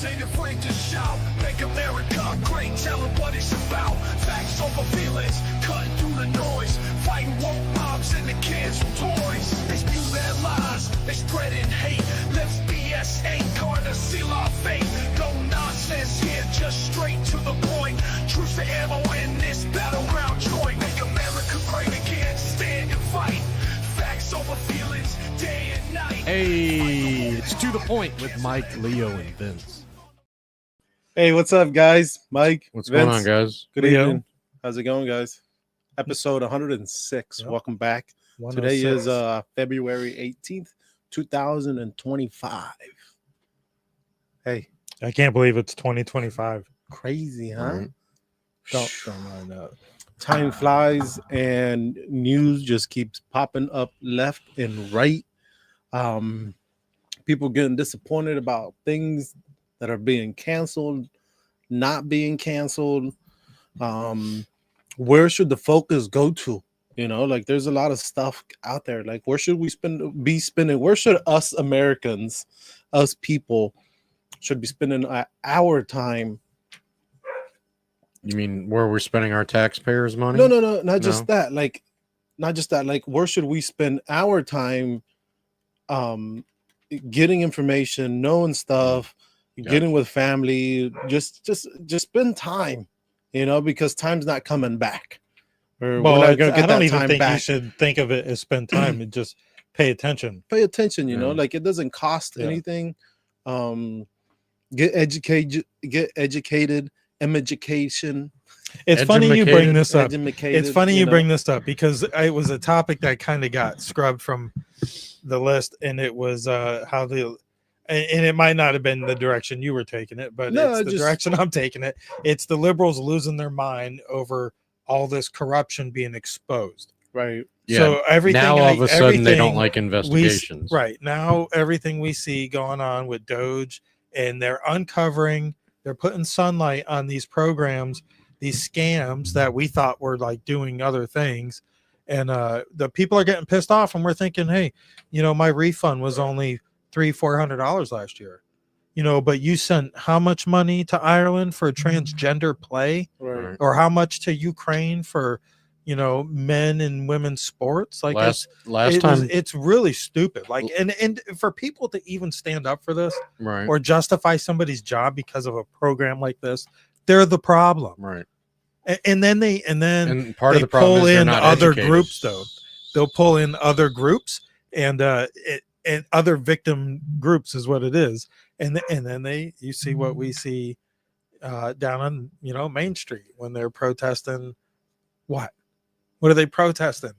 Say the flame to shout, make America great, tell them what it's about. Facts over feelings, cutting through the noise, fighting woke mobs and the kids with toys. They spew their lies, they spreading hate. Let's BS ain't gonna seal our fate. No nonsense here, just straight to the point. Truce to ammo in this battleground joint. Make America great again, stand and fight. Facts over feelings, day and night. Hey, it's To The Point with Mike, Leo, and Vince. Hey, what's up, guys? Mike, What's Vince. going on, guys? Good Leo. evening. How's it going, guys? Episode 106. Yep. Welcome back. Today 106. is February 18th, 2025. Hey, I can't believe it's 2025. crazy, huh? Right. Don't mind that. Time flies and news just keeps popping up left and right. People getting disappointed about things that are being canceled, not being canceled. Where should the focus go to? You know, like there's a lot of stuff out there. Like, where should we be spending? Where should us Americans, us people, should be spending our time? You mean where we're spending our taxpayers' money? No, not just that. Like, not just that. Like, where should we spend our time? Getting information, knowing stuff, getting with family, just spend time, you know, because time's not coming back. Or Well, we're not gonna I get don't that even time think back. you should think of it as spend time and just pay attention. Pay attention, you know, Yeah. like it doesn't cost Yeah. anything. Get educated, education. It's funny you bring this up. Educated, It's funny you know. bring this up because it was a topic that kind of got scrubbed from the list, and it was how the and it might not have been the direction you were taking it, but No, it's the just- direction I'm taking it. It's the liberals losing their mind over all this corruption being exposed. Right. Yeah. So everything Now all of a sudden they don't everything like we investigations. right now everything we see going on with Doge, and they're uncovering, they're putting sunlight on these programs, these scams that we thought were like doing other things, and the people are getting pissed off, and we're thinking, hey, you know, my refund was only $300-400 last year, you know, but you sent how much money to Ireland for transgender play, Right. or how much to Ukraine for, you know, men and women's sports? Like Last time, it's really stupid. Like, and for people to even stand up for this right, or justify somebody's job because of a program like this, they're the problem. right. And then And part they of the problem pull is they're in not other educated. groups, though. They'll pull in other groups and other victim groups is what it is. And then you see what we see down on, you know, Main Street when they're protesting. What are they protesting?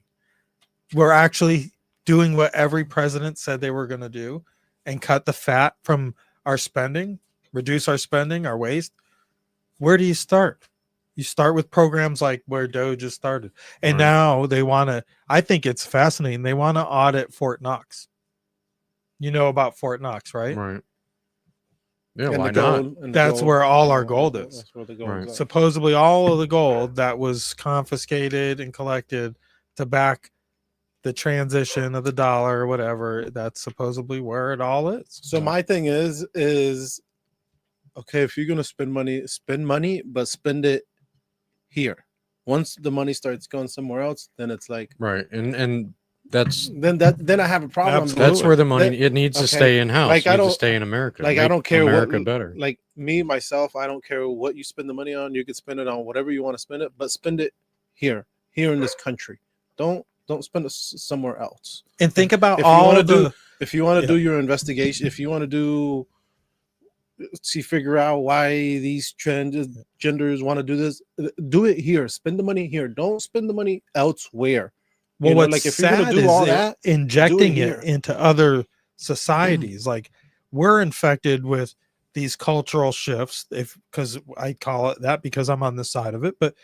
We're actually doing what every president said they were going to do and cut the fat from our spending, reduce our spending, our waste. Where do you start? You start with programs like where Doge just started. And Right. now they want to, I think it's fascinating. They want to audit Fort Knox. You know about Fort Knox, right? Right. Yeah, And why the not? gold, and the That's gold. where all our gold is. That's where the gold Right. is at. Supposedly all of the gold that was confiscated and collected to back the transition of the dollar or whatever, that's supposedly where it all is. So my thing is okay, if you're gonna spend money, but spend it here. Once the money starts going somewhere else, then it's like Right. And that's then I have a problem. Absolutely. that's where the money That- it needs to okay. stay in house. Like, I It needs to don't- stay in America. like, I Make don't care what- America better. Like me myself, I don't care what you spend the money on. You can spend it on whatever you want to spend it, but spend it here in this country. Don't spend it somewhere else. And think about If you all wanna of the If you want to Yeah. do your investigation, if you want to figure out why these transgenders want to do this, do it here. Spend the money here. Don't spend the money elsewhere. well, You know, what's like, if you're gonna sad do is all it that, injecting do it it here. into other societies. Like we're infected with these cultural shifts, because I call it that because I'm on this side of it. But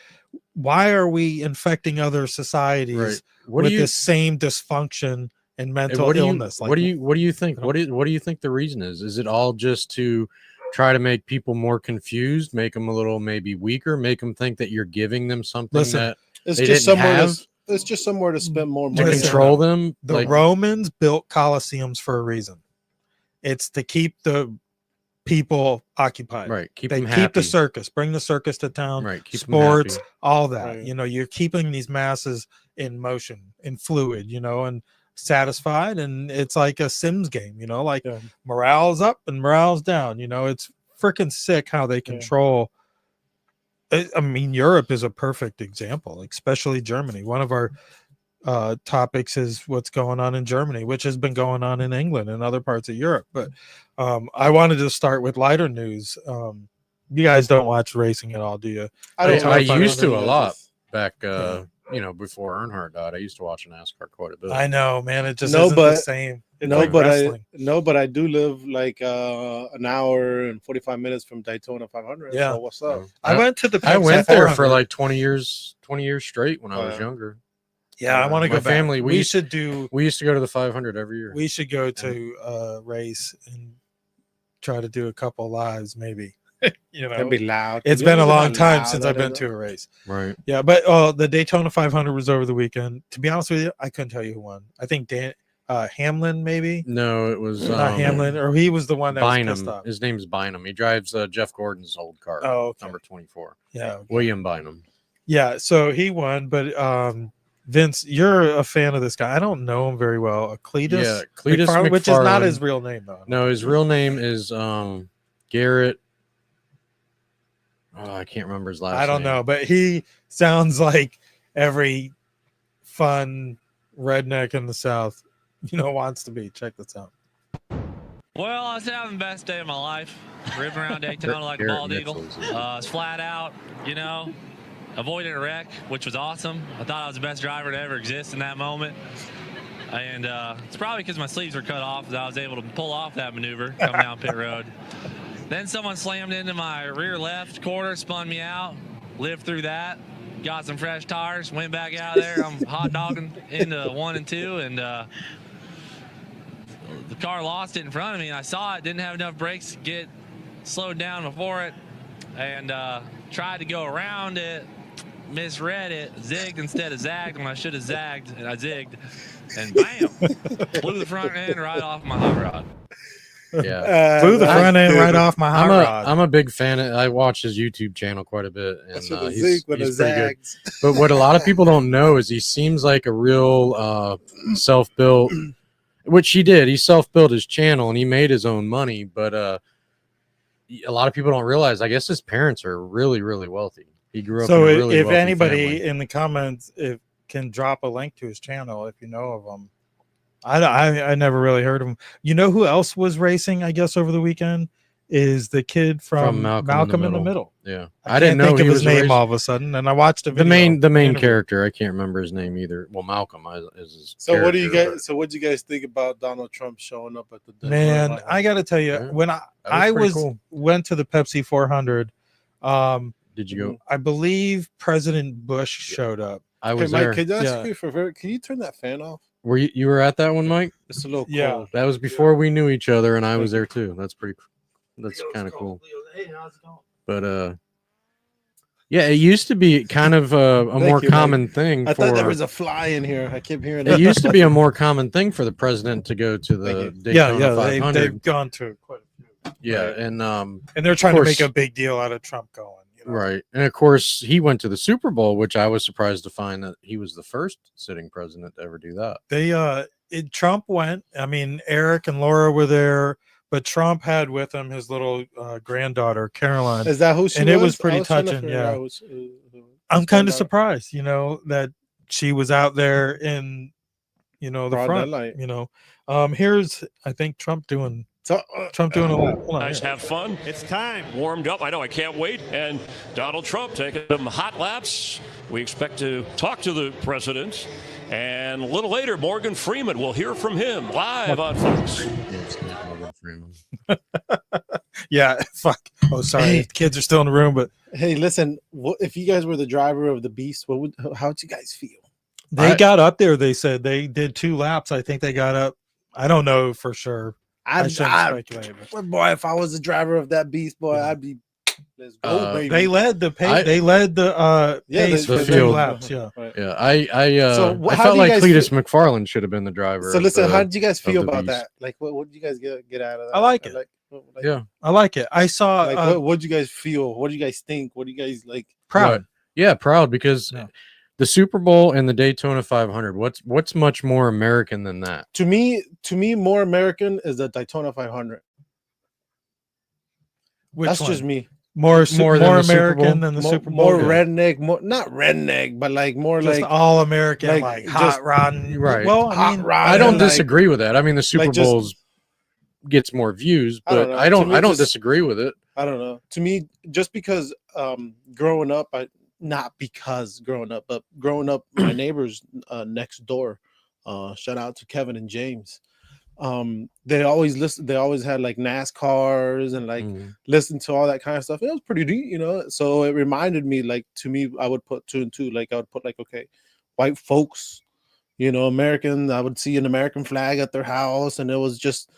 why are we infecting other societies Right. What with do you this same dysfunction and mental what do you, illness? what do you think? What do you think the reason is? Is it all just to try to make people more confused, make them a little maybe weaker, make them think that you're giving them something Listen, that it's they just didn't somewhere have it's just somewhere to spend more to money. Listen, control them? the Romans built Colosseums for a reason. It's to keep the people occupied. Right. Keep They them keep the happy. circus, bring the circus to town, Right. Keep 'em sports, happy. all that. Right. You know, you're keeping these masses in motion, in fluid, you know, and satisfied. And it's like a Sims game, you know, like Yeah. morale's up and morale's down. You know, it's freaking sick how they control. I mean, Europe is a perfect example, especially Germany. One of our topics is what's going on in Germany, which has been going on in England and other parts of Europe. But I wanted to start with lighter news. You guys don't watch racing at all, do you? I Daytona used to 500. a lot back, Yeah. you know, before Earnhardt died. I used to watch NASCAR quite a bit. I know, man. It just No, isn't the but- same. It's No, like but wrestling. I do live like an hour and 45 minutes from Daytona 500. Yeah. So what's up? I went to the. I Pepsi went there for 400. like 20 years straight when I was Wow. younger. Yeah, I want to my go back. family, We we- should do. We used to go to the 500 every year. We should go to a race and try to do a couple lives, maybe. You know, It'd be loud. it's You been a know long how time loud since that I've been is? to a race. Right. Yeah, but the Daytona 500 was over the weekend. To be honest with you, I couldn't tell you who won. I think Hamlin, maybe No, it was not Hamlin, or he was the one that was pissed Bynum. off. His name's Bynum. He drives Jeff Gordon's old car, Oh, okay. number 24. Yeah, okay. William Bynum. Yeah. So he won, but Vince, you're a fan of this guy. I don't know him very well. Cletus, Yeah, Cletus McFarland, which is not McFarland. his real name though. No, his real name is Garrett. Oh, I can't remember his last name. I don't know, but he sounds like every fun redneck in the South, you know, wants to be. Check this out. Well, I was having the best day of my life, ripping around Daytona like a Garrett bald eagle. Mitchell, is it? I was flat out, you know, avoided a wreck, which was awesome. I thought I was the best driver to ever exist in that moment. And it's probably because my sleeves were cut off that I was able to pull off that maneuver coming down pit road. Then someone slammed into my rear left quarter, spun me out, lived through that, got some fresh tires, went back out there. I'm hot dogging into 1 and 2, and the car lost it in front of me, and I saw it, didn't have enough brakes to get slowed down before it, and tried to go around it, misread it, zigged instead of zagged when I should have zagged, and I zigged, and bam, blew the front end right off my hot rod. Yeah. Blew the front end right off my hot rod. I'm a big fan. I watch his YouTube channel quite a bit, and That's what the he's Zeke with pretty the good. zags. But what a lot of people don't know is he seems like a real self-built, which he did. He self-built his channel and he made his own money. But a lot of people don't realize, I guess his parents are really, really wealthy. He grew up So in a really if wealthy anybody family. in the comments can drop a link to his channel, if you know of him. I never really heard of him. You know who else was racing, I guess, over the weekend? Is the kid from Malcolm in the Middle. Yeah. I didn't can't know think he of his was name racing. all of a sudden, and I watched a The video. main interview. character. I can't remember his name either. Well, Malcolm is his So what do you character, guys? So what do you guys think about Donald Trump showing up at the Daytona Man, 500? I got to tell you, Yeah, when that I pretty was cool. went to the Pepsi 400, Did you go? I believe President Bush showed up. I Hey, was Mike, there. can I ask Yeah. you for a favor? Can you turn that fan off? Were you were at that one, Mike? It's a little Yeah. cold. That was before we knew each other, and I was there too. That's pretty. That's kind of cool. Hey, how's it going? But yeah, it used to be kind of a more you, Mike. common thing I for. thought there was a fly in here. I kept hearing It that. used to be a more common thing for the president to go to the Thank Daytona 500. They've gone to quite a few. Yeah, Right. and And they're trying to course. make a big deal out of Trump going. You know? right, and of course he went to the Super Bowl, which I was surprised to find that he was the first sitting president to ever do that. Trump went. I mean, Eric and Laura were there, but Trump had with him his little granddaughter Caroline. Is that who she And was? it was pretty I trying to touching, figure yeah. out I'm kind of surprised. surprised, you know, that she was out there in, you know, the Broad front. daylight. You know, here's I think Trump doing So, a lot. Hold on, Guys, here. have fun. It's time. Warmed up. I know. I can't wait. And Donald Trump taking some hot laps. We expect to talk to the president. And a little later, Morgan Freeman. We'll hear from him live on Fox. Yeah, fuck. Oh, sorry, Hey. kids are still in the room, but hey, listen. What if you guys were the driver of the Beast? How would you guys feel? they I- got up there. They said they did 2 laps. I think they got up. I don't know for sure. I shouldn't speculate. But Well, boy, if I was the driver of that Beast, boy, I'd be. Let's go, baby. they led the I- they led the pace the for 2 field. laps. Yeah. Right. Yeah, I So, I how felt do you like guys Cletus McFarland should have been the driver. So of listen, the- how did you guys feel the about Beast. that? Like, what did you guys get out of that? I like it. Like, Like, Yeah. I like it. I saw like what do you guys feel? What do you guys think? What do you guys like? proud. Yeah, proud because Yeah. the Super Bowl and the Daytona 500. What's much more American than that? To me, more American is the Daytona 500. Which That's one? just me. More More than the Super American Bowl? than the More, Super Bowl. more redneck, more not redneck, but like more Just like all American, like like just- hot rotten. Right. Well, I hot mean, rod. I don't and, like, disagree with that. I mean, the Super just- Bowl's gets more views, I don't but know. I don't. To me, I don't just- disagree with it. I don't know. To me, just because growing up, not because growing up, but growing up, my neighbors next door, shout out to Kevin and James. They always listen. They always had like NASCARs and like listen to all that kind of stuff. It was pretty deep, you know. So it reminded me, like to me, I would put 2 and 2. Like I would put like, okay, white folks, you know, American. I would see an American flag at their house, and it was just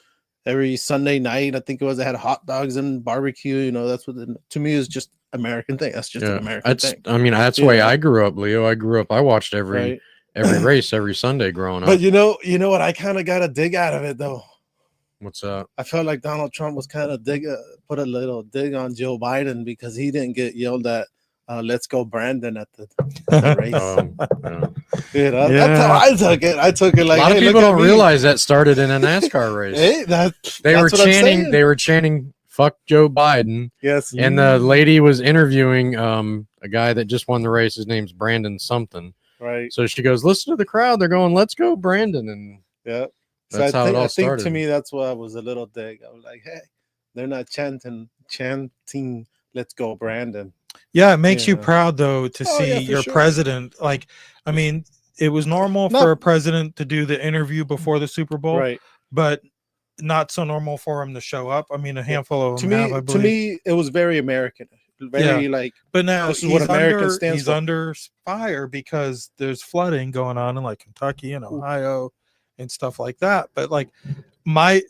every Sunday night. I think it was they had hot dogs and barbecue. You know, that's what to me is just American thing. That's just an American That's. thing. I mean, that's the way I grew up, Leo. I grew up. I watched every Right. every race every Sunday growing up. But you know what? I kind of got a dig out of it though. What's up? I felt like Donald Trump was kind of put a little dig on Joe Biden because he didn't get yelled at. Let's go, Brandon, at the race. Yeah. You know, that's how I took it. I took it like A lot of hey, people look at don't me. realize that started in a NASCAR race. Hey, They that's were what I'm chanting. saying. They were chanting "fuck Joe Biden," Yes, and the lady was interviewing a guy that just won the race. His name's Brandon something. right. So she goes, "Listen to the crowd. They're going, let's go, Brandon." And Yeah. So that's how it all I think to started. me that's why I was a little dig. I was like, hey, they're not chanting, let's go, Brandon. yeah, it makes you Yeah. proud though to Oh, see yeah, for your sure. president. Like, I mean, it was normal No. for a president to do the interview before the Super Bowl, Right. but not so normal for him to show up. I mean, a handful of To them have, me, I believe. it was very American. Very like But now this is what American under, stands he's for. under fire because there's flooding going on in like Kentucky and Ohio and stuff like that. But like my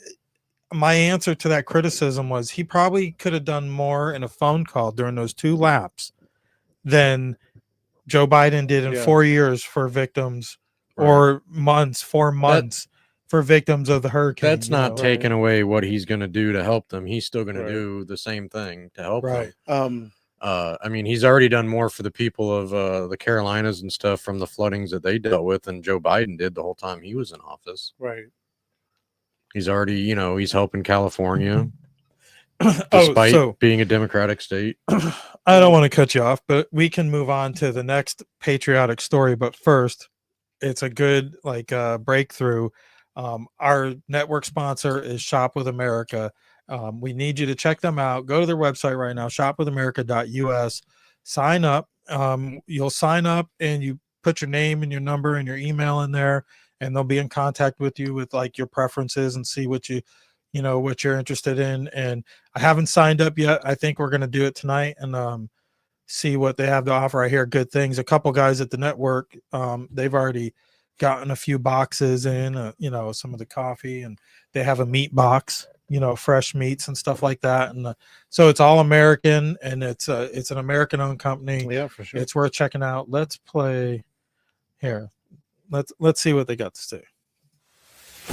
answer to that criticism was he probably could have done more in a phone call during those 2 laps than Joe Biden did in 4 years for victims or 4 months for victims of the hurricane. that's you not know? taking away what he's going to do to help them. He's still going to Right. do the same thing to help Right. them. I mean, he's already done more for the people of the Carolinas and stuff from the floodings that they dealt with than Joe Biden did the whole time he was in office. right. He's already, he's helping California Oh, despite so being a Democratic state. I don't want to cut you off, but we can move on to the next patriotic story. But first, it's a good breakthrough. Our network sponsor is Shop with America. We need you to check them out. Go to their website right now, shopwithamerica.us. Sign up. You'll sign up and you put your name and your number and your email in there, and they'll be in contact with you with like your preferences and see what what you're interested in. And I haven't signed up yet. I think we're going to do it tonight and see what they have to offer. I hear good things. A couple guys at the network, they've already gotten a few boxes in, some of the coffee, and they have a meat box, fresh meats and stuff like that. And so it's all American, and it's an American owned company. Yeah, for sure. It's worth checking out. Let's play here. Let's see what they got to say.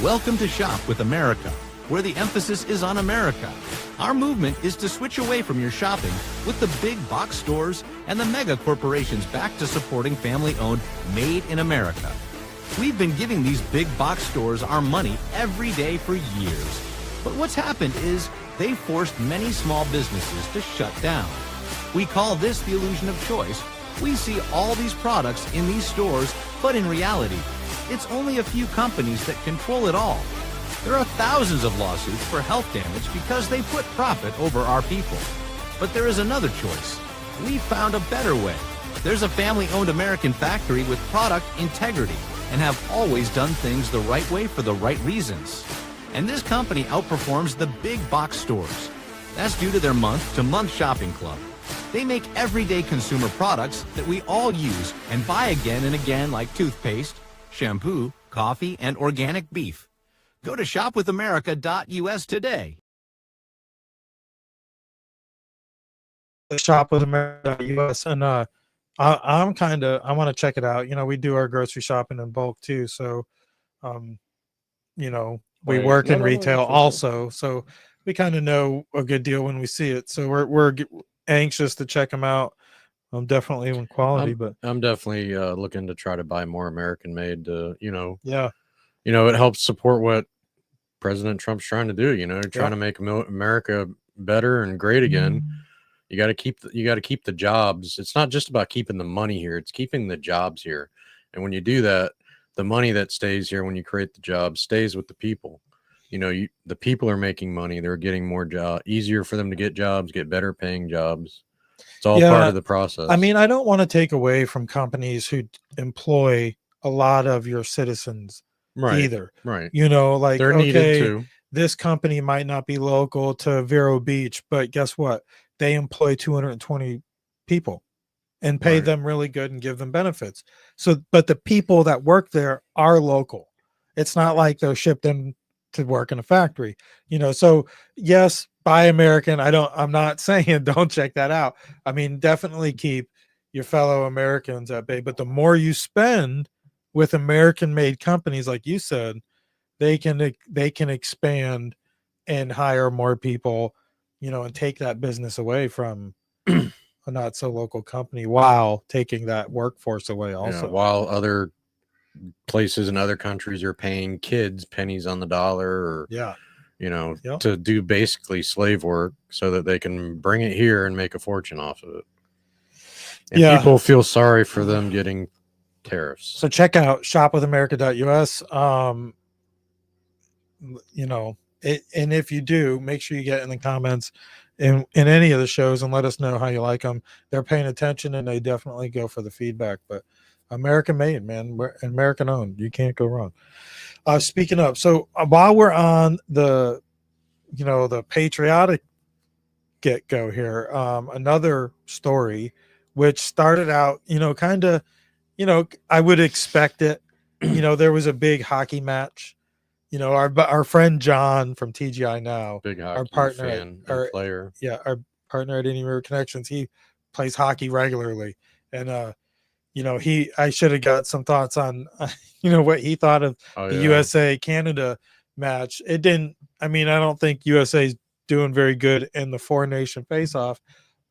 Welcome to Shop with America, where the emphasis is on America. Our movement is to switch away from your shopping with the big box stores and the mega corporations back to supporting family-owned, made in America. We've been giving these big box stores our money every day for years. But what's happened is they've forced many small businesses to shut down. We call this the illusion of choice. We see all these products in these stores, but in reality, it's only a few companies that control it all. There are thousands of lawsuits for health damage because they put profit over our people. But there is another choice. We found a better way. There's a family-owned American factory with product integrity and have always done things the right way for the right reasons. And this company outperforms the big box stores. That's due to their month-to-month shopping club. They make everyday consumer products that we all use and buy again and again, like toothpaste, shampoo, coffee, and organic beef. Go to shopwithamerica.us today. Shop with America.us, and I want to check it out. We do our grocery shopping in bulk too, so we Right. work in No, retail for sure. also, so we kind of know a good deal when we see it. So we're anxious to check them out. Definitely in quality, but I'm definitely looking to try to buy more American made. yeah, It helps support what President Trump's trying to do. Trying to make America better and great again. You got to keep the jobs. It's not just about keeping the money here; it's keeping the jobs here. And when you do that, the money that stays here when you create the jobs stays with the people. The people are making money; they're getting more easier for them to get jobs, get better paying jobs. It's all part of the process. I mean, I don't want to take away from companies who employ a lot of your citizens either. Right. Like, they're needed too. This company might not be local to Vero Beach, but guess what? They employ 220 people and pay them really good and give them benefits. So, but the people that work there are local. It's not like they're shipped in to work in a factory, so yes, buy American. I'm not saying don't check that out. I mean, definitely keep your fellow Americans at bay, but the more you spend with American made companies, like you said, they can expand and hire more people, and take that business away from a not so local company while taking that workforce away also. While other places in other countries are paying kids pennies on the dollar or to do basically slave work so that they can bring it here and make a fortune off of it. And people feel sorry for them getting tariffs. So check out shopwithamerica.us. And if you do, make sure you get in the comments in any of the shows and let us know how you like them. They're paying attention and they definitely go for the feedback. But American made, man, we're American owned. You can't go wrong. Speaking of, so while we're on the patriotic get go here, another story which started out, kind of, I would expect it. There was a big hockey match. Our friend John from TGI Now, big hockey our partner, fan, our player, our partner at Any River Connections, he plays hockey regularly, and I should have got some thoughts on, what he thought of the USA Canada match. It didn't. I mean, I don't think USA's doing very good in the 4-nation face-off,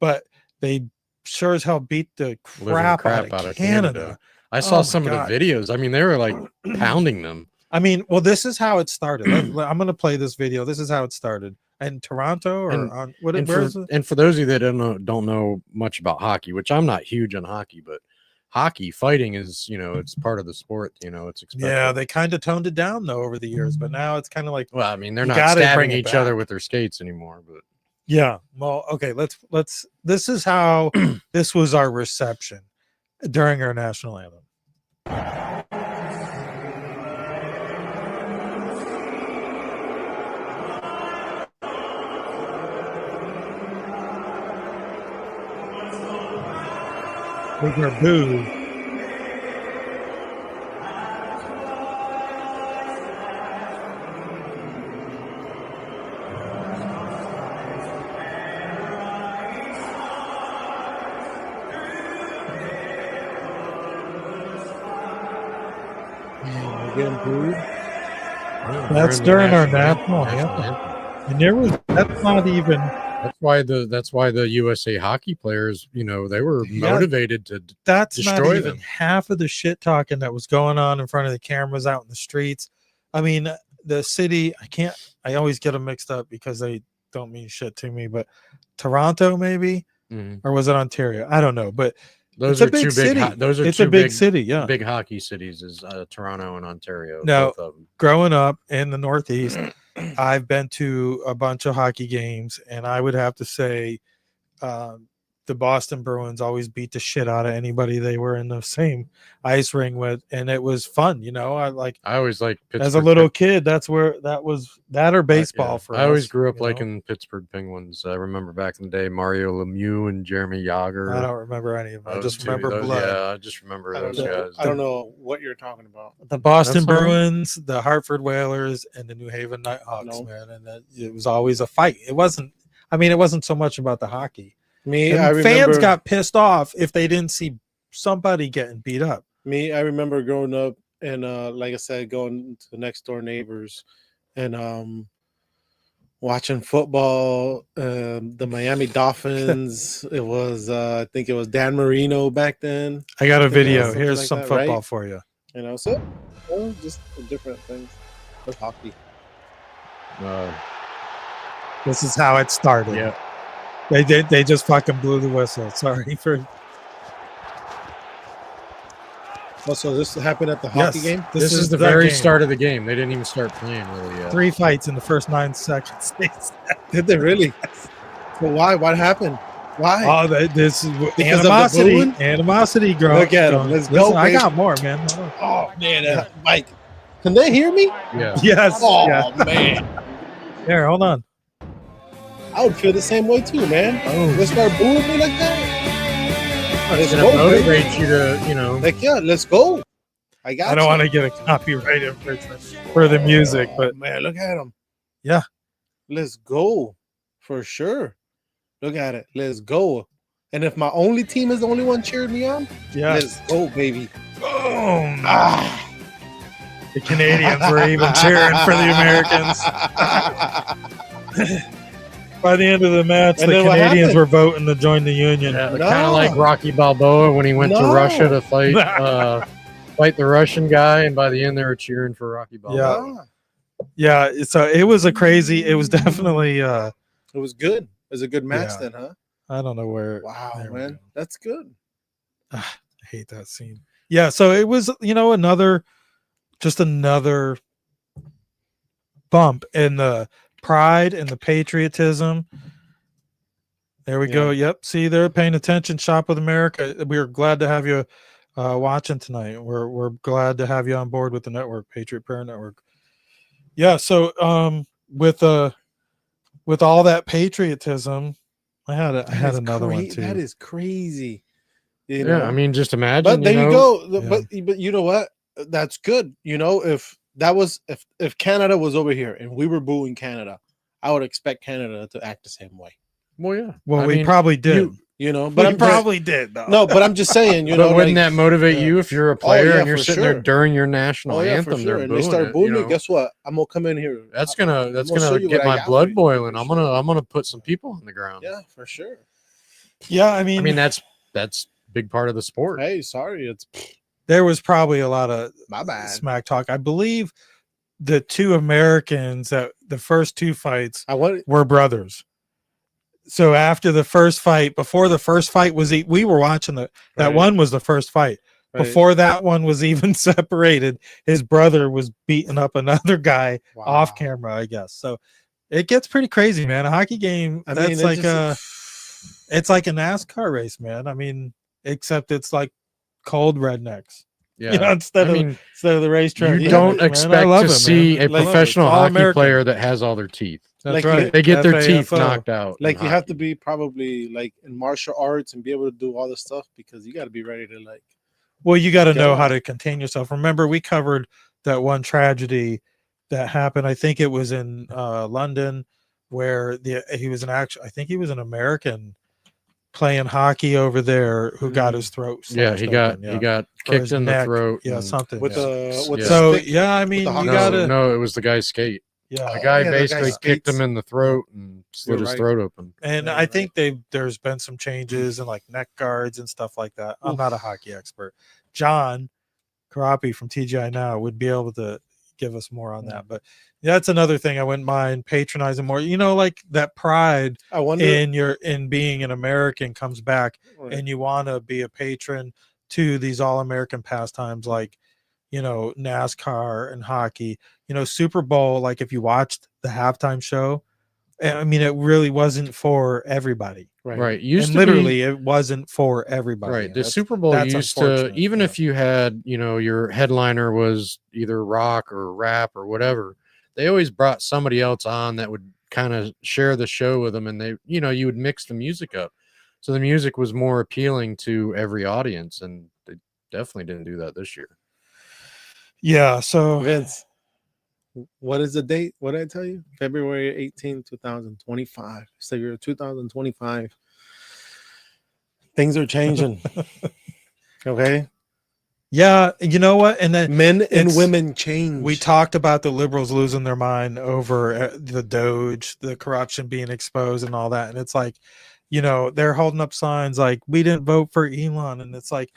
but they sure as hell beat the crap out of Canada. I saw some of the videos. I mean, they were like pounding them. I mean, well, this is how it started. I'm going to play this video. This is how it started. In Toronto or on what? And for those of you that don't know much about hockey, which I'm not huge on hockey, but hockey fighting is, it's part of the sport. It's expected. Yeah, they kind of toned it down though over the years, but now it's kind of like, well, I mean, they're not stabbing each other with their skates anymore, but yeah. Well, okay, let's. This is how this was our reception during our national anthem. With our boo. Again, boo. That's during our national anthem. And that's not even. That's why the USA hockey players, they were motivated to that's destroy not even them. Half of the shit talking that was going on in front of the cameras out in the streets. I mean, the city, I always get them mixed up because they don't mean shit to me, but Toronto maybe, or was it Ontario? I don't know, but those it's are a big city. It's a big city, yeah. Big hockey cities is Toronto and Ontario. Now, both of them. Growing up in the Northeast, I've been to a bunch of hockey games, and I would have to say the Boston Bruins always beat the shit out of anybody they were in the same ice ring with, and it was fun. I always like Pittsburgh. As a little kid, that's where that or baseball for us. I always grew up liking Pittsburgh Penguins. I remember back in the day, Mario Lemieux and Jeremy Yager. I don't remember any of them. I just remember blood. Yeah, I just remember those guys. I don't know what you're talking about. The Boston Bruins, the Hartford Whalers, and the New Haven Nighthawks, man. And it was always a fight. It wasn't so much about the hocky. Fans got pissed off if they didn't see somebody getting beat up. I remember growing up and like I said, going to the next door neighbors, and watching football, the Miami Dolphins. It was, I think it was Dan Marino back then. I got a I think it was video. something Here's like some that, football right? for you. You know, so just different things. With hockey. This is how it started. Yeah. They just fucking blew the whistle. Sorry for. Also, this happened at the hockey game. This is the very start of the game. They didn't even start playing really yet. 3 fights in the first 9 seconds. Did they really? So why? What happened? Why? Oh, this is Because of the animosity. booing? Animosity, girl. Look at 'em. Let's go, I baby. got more, man. Oh man, Mike, can they hear me? Yeah. Yes. Oh yeah. man, Here, hold on. I would feel the same way too, man. Oh. Let's start booing me like that. Let's It's gonna go, baby. motivate you to, you know. Like yeah, let's go. I got. I don't want to get a copyright infringement for the music, but man, look at them. Yeah. Let's go for sure. Look at it. Let's go. And if my only team is the only one cheering me on, yeah. let's go, baby. Boom. Ah. The Canadians were even cheering for the Americans. By the end of the match, And the then what Canadians happened? were voting to join the Union. Yeah, No. kind of like Rocky Balboa when he went to No. Russia to fight fight the Russian guy, and by the end they were cheering for Rocky Balboa. Yeah. So it was it was definitely, It was good. It was a good match Yeah. then, huh? I don't know where. Wow, there we man. go. That's good. I hate that scene. Yeah. So it was, another bump in the pride and the patriotism. There we go. Yep. See, they're paying attention. Shop with America. We're glad to have you watching tonight. We're glad to have you on board with the network, Patriot Prayer Network. Yeah. So with all that patriotism, I had another one too. That is crazy. You Yeah, know? I mean, just imagine. But there you know, go. But you know what? That's good. You know, if Canada was over here and we were booing Canada, I would expect Canada to act the same way. Well, yeah. Well, I we mean, probably did. You know, but We I'm probably did though. no, but I'm just saying. You but know, wouldn't like, that motivate you if you're a player yeah, and you're for sitting sure. there during your national Oh yeah, anthem? for sure. They're And booing they start it, booing you me. know? Guess what? I'm gonna come in here. That's I'm gonna show you get what I my got for blood you, boiling. for I'm sure. gonna put some people on the ground. Yeah, for sure. Yeah, I I mean, mean that's a big part of the sport. Hey, sorry, it's there was probably a lot of my bad. smack talk. I believe the 2 Americans that the first 2 fights I want were brothers. So after the first fight, before the first fight was, we were watching that Right. one was the first fight. right. Before that one was even separated, his brother was beating up another guy Wow. off camera, I guess. So it gets pretty crazy, man. A hockey game, I that's mean, like it's like a NASCAR race, man. I mean, except it's like cold rednecks. Yeah. Instead I of mean, the racetrack. you rednecks, don't man. I expect love to it, man. see a I love it. professional It's all hockey American. player that has all their teeth. That's Like, right. They get their teeth FAFO. knocked out. like in you have hockey. to be probably like in martial arts and be able to do all this stuff because you got to be ready to like. Well, you got to know Yeah. how to contain yourself. Remember, we covered that one tragedy that happened. I think it was in London, where he was I think he was an American playing hockey over there who got his throat. Yeah, slashed he got open, he got Or kicked his in the neck. throat. Yeah, and- something. With yeah. the with Yeah. the So stick. yeah, I mean, the you hockey got to. no, it was the guy's skate. Yeah, The guy yeah, the basically guy kicked him skates. in the throat and slit You're his right. throat open. and Yeah, I think there's been some changes in like neck guards and stuff like that. I'm not a hockey expert. John Karapi from TGI Now would be able to give us more on that, but that's another thing I wouldn't mind patronizing more. Like that pride I wonder. in being an American comes back, Right. and you want to be a patron to these all-American pastimes like NASCAR and hockey. Super Bowl, like if you watched the halftime show, I mean, it really wasn't for everybody. Right. And Used to literally it wasn't for everybody. Right. The That's- Super Bowl that's used to, unfortunate, even yeah. if you had, your headliner was either rock or rap or whatever, they always brought somebody else on that would kind of share the show with them. And they, you would mix the music up. So the music was more appealing to every audience. And they definitely didn't do that this year. Yeah. So Vince, what is the date? What did I tell you? February 18, 2025. So you're 2025. Things are changing. Okay. Yeah, you know what? And then Men and it's- women change. we talked about the liberals losing their mind over the Doge, the corruption being exposed and all that. And it's like, you know, they're holding up signs like, we didn't vote for Elon. And it's like,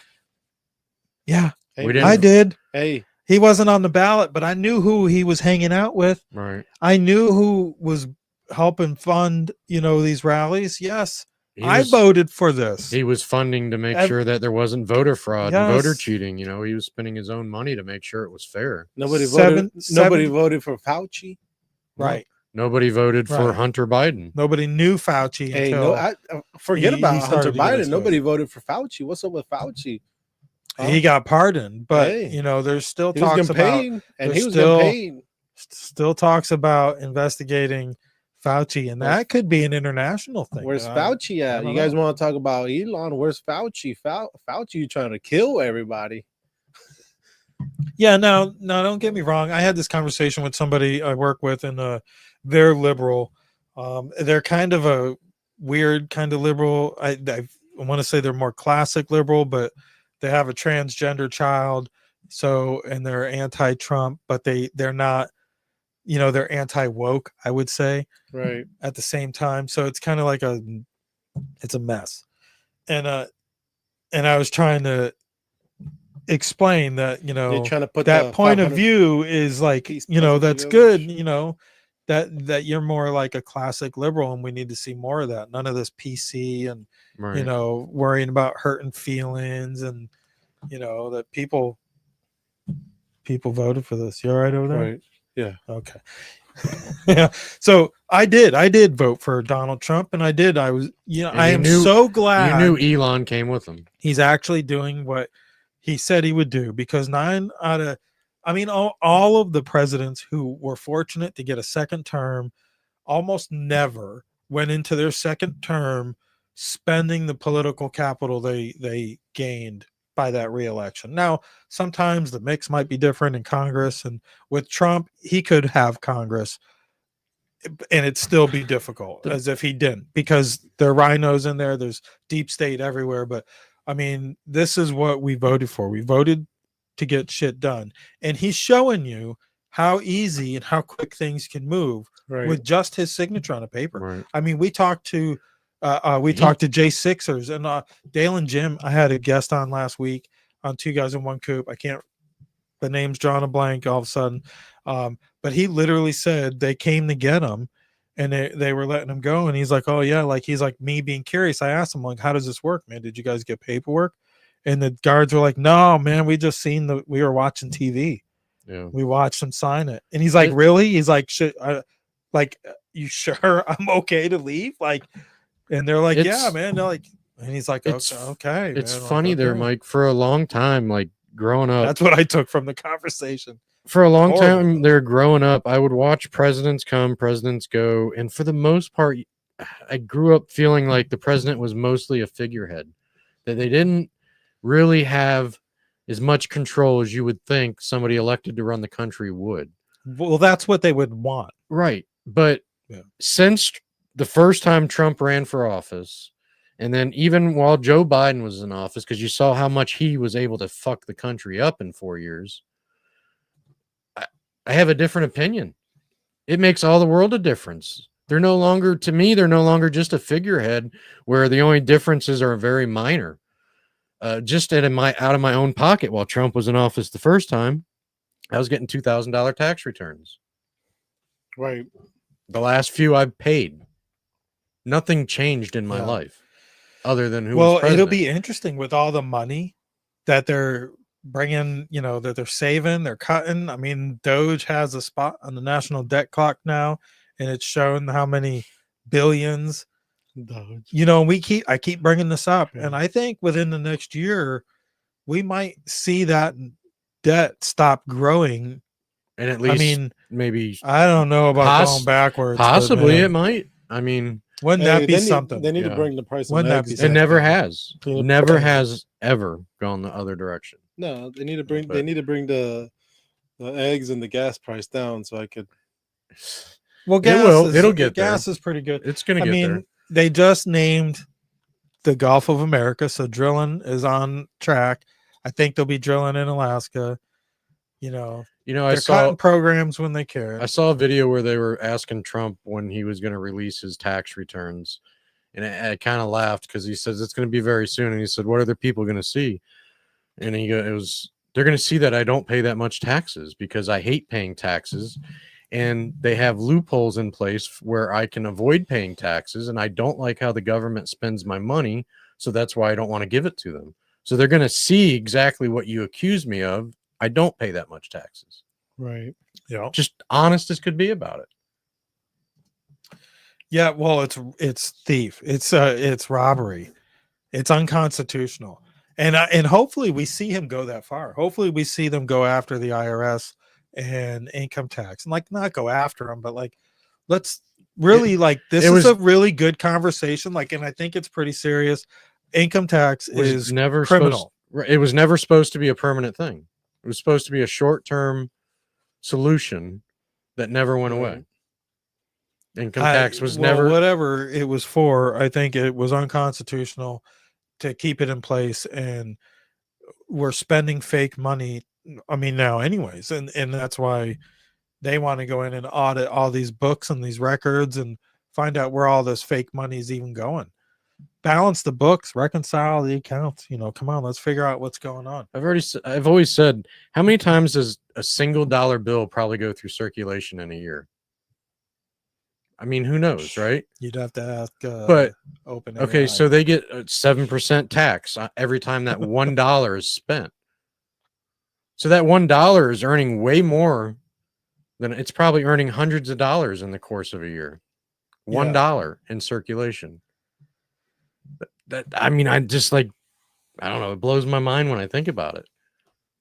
yeah, Hey, We man. I did. Hey, He wasn't on the ballot, but I knew who he was hanging out with. Right. I knew who was helping fund, you know, these rallies. Yes, I was- voted for this. He was funding to make Ev- sure that there wasn't voter fraud and voter Yes. cheating. You know, he was spending his own money to make sure it was fair. nobody Seven- voted. Nobody seven- voted for Fauci. Right. Nobody voted for Right. Hunter Biden. Nobody knew Fauci Hey, until forget he about Hunter started to get Biden. exposed. Nobody voted for Fauci. What's up with Fauci? he got pardoned. But Hey. you know, there's still He was talks getting about paid, and there's he was still- getting paid. still talks about investigating Fauci, and that could be an international thing. Where's I- Fauci I at? don't You guys know. want to talk about Elon? Where's Fauci? Fauci trying to kill everybody. Yeah, no, don't get me wrong. I had this conversation with somebody I work with, and they're liberal. They're kind of a weird kind of liberal. I want to say they're more classic liberal, but they have a transgender child, so and they're anti-Trump, but they're not. You know, they're anti-woke. I would say Right. at the same time, so it's kind of like it's a mess, and I was trying to explain that, you know, They're trying to put that the point of 500 view is like, piece you know, puzzle that's together. good, you know, that you're more like a classic liberal, and we need to see more of that. None of this PC and Right. you know, worrying about hurting feelings, and you know that people voted for this. You all right over there? Right. Yeah. Okay. Yeah. So I did vote for Donald Trump, and I was, you know, And I you am knew- so glad You knew Elon came with him. he's actually doing what he said he would do, because 9 out of, I mean, all of the presidents who were fortunate to get a second term almost never went into their second term spending the political capital they gained by that reelection. Now, sometimes the mix might be different in Congress, and with Trump, he could have Congress and it'd still be difficult as if he didn't, because there are rhinos in there, there's deep state everywhere. But I mean, this is what we voted for. We voted to get shit done, and he's showing you how easy and how quick things can move Right. with just his signature on a paper. Right. I mean, we talked to Jay Sixers and Dale and Jim. I had a guest on last week on Two Guys in One Coop. I can't, the name's drawing a blank all of a sudden. But he literally said they came to get him, and they were letting him go. And he's like, oh yeah, like he's like, me being curious. I asked him, like, how does this work, man? Did you guys get paperwork? And the guards were like, no, man, we just seen we were watching TV. Yeah. We watched him sign it. And he's like, really? He's like, you sure I'm okay to leave? Like, and they're like, yeah, It's- man. They're like, and he's like, it's- okay. It's man, like, funny there, okay. Mike. For a long time, like growing up, That's what I took from the conversation. for a long horrible. time there growing up, I would watch presidents come, presidents go, and for the most part, I grew up feeling like the president was mostly a figurehead, that they didn't really have as much control as you would think somebody elected to run the country would. Well, that's what they would want. Right. But Yeah. since the first time Trump ran for office, and then even while Joe Biden was in office, because you saw how much he was able to fuck the country up in 4 years, I have a different opinion. It makes all the world a difference. They're no longer, to me, they're no longer just a figurehead where the only differences are very minor. Just out of my own pocket, while Trump was in office the first time, I was getting $2,000 tax returns. Right. The last few I've paid. Nothing changed in my Yeah. life other than who Well, was president. it'll be interesting with all the money that they're bringing, you know, that they're saving, they're cutting. I mean, Doge has a spot on the national debt clock now, and it's showing how many billions. You know, I keep bringing this up, and I think within the next year, we might see that debt stop growing. And at least, I mean, maybe I don't know about Poss- going backwards. but, possibly man, it might. I mean, wouldn't Hey, that be they need- something? They need Yeah. to bring the price Wouldn't of that eggs be down. it never has. Yeah. Never has ever gone the other direction. No, they need to bring. But- They need to bring the eggs and the gas price down so I could. Well, It'll get there. gas is pretty good. It's going I to get mean, there. they just named the Gulf of America, so drilling is on track. I think they'll be drilling in Alaska. You know, I they're saw cutting programs when they care. I saw a video where they were asking Trump when he was going to release his tax returns, and I kind of laughed because he says it's going to be very soon, and he said, "What are the people going to see?" And they're going to see that I don't pay that much taxes because I hate paying taxes, and they have loopholes in place where I can avoid paying taxes, and I don't like how the government spends my money, so that's why I don't want to give it to them. So they're going to see exactly what you accuse me of. I don't pay that much taxes. Right. Yeah. Just honest as could be about it. Yeah. Well, it's thief. It's robbery. It's unconstitutional. And hopefully we see him go that far. Hopefully we see them go after the IRS and income tax, and like not go after them, but like let's really this is a really good conversation. Like, and I think it's pretty serious. Income tax is never criminal. It was never supposed to be a permanent thing. It was supposed to be a short-term solution that never went away. Income tax was never whatever it was for. I think it was unconstitutional to keep it in place, and we're spending fake money. I mean, now anyways, and that's why they want to go in and audit all these books and these records and find out where all this fake money is even going. Balance the books, reconcile the accounts. Come on, let's figure out what's going on. I've always said, how many times does a single dollar bill probably go through circulation in a year? I mean, who knows, right? You'd have to ask. But open. Okay, so they get a 7% tax every time that $1 is spent. So that $1 is earning way more than it's probably earning hundreds of dollars in the course of a year. $1 in circulation. I mean, I just I don't know. It blows my mind when I think about it.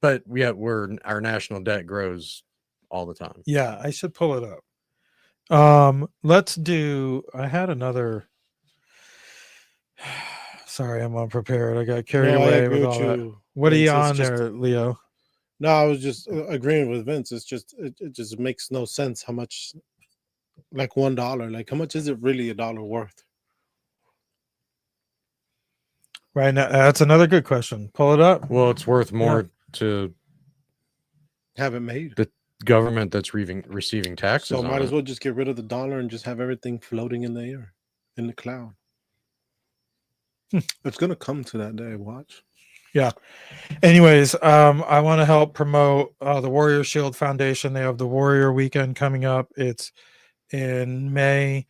But yet our national debt grows all the time. Yeah, I should pull it up. Let's do. I had another. Sorry, I'm unprepared. I got carried away with all that. What are you on there, Leo? No, I was just agreeing with Vince. It's just it just makes no sense how much, like $1, like how much is it really $1 worth? Right now, that's another good question. Pull it up. Well, it's worth more to have it made. The government that's receiving taxes. So might as well just get rid of the dollar and just have everything floating in the air, in the cloud. It's gonna come to that day. Watch. Yeah. Anyways, I want to help promote the Warrior Shield Foundation. They have the Warrior Weekend coming up. It's in May.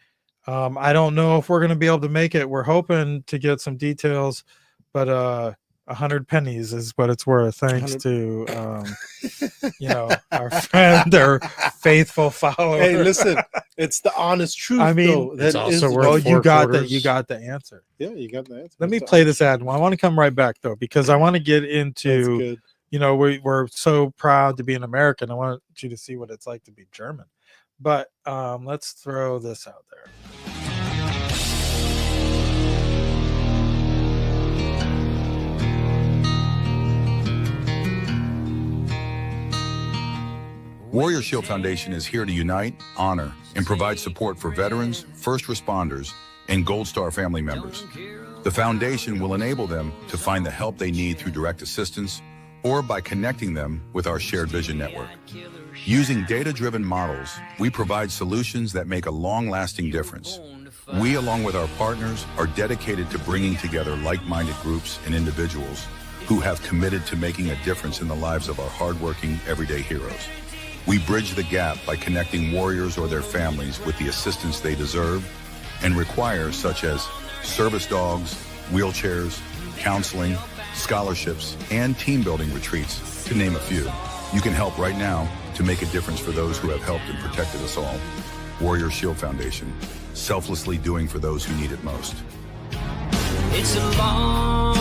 I don't know if we're going to be able to make it. We're hoping to get some details, but 100 pennies is what it's worth. Thanks 100. To our friend, our faithful follower. Hey, listen, it's the honest truth. I mean, though, it's also worth you got the answer. Yeah, you got the answer. Let me play this ad. Well, I want to come right back though, because I want to get into. We're so proud to be an American. I want you to see what it's like to be German. But let's throw this out there. Warrior Shield Foundation is here to unite, honor, and provide support for veterans, first responders, and Gold Star family members. The foundation will enable them to find the help they need through direct assistance or by connecting them with our shared vision network. Using data-driven models, we provide solutions that make a long-lasting difference. We, along with our partners, are dedicated to bringing together like-minded groups and individuals who have committed to making a difference in the lives of our hardworking, everyday heroes. We bridge the gap by connecting warriors or their families with the assistance they deserve and require, such as service dogs, wheelchairs, counseling, scholarships, and team-building retreats, to name a few. You can help right now to make a difference for those who have helped and protected us all. Warrior Shield Foundation, selflessly doing for those who need it most. It's a long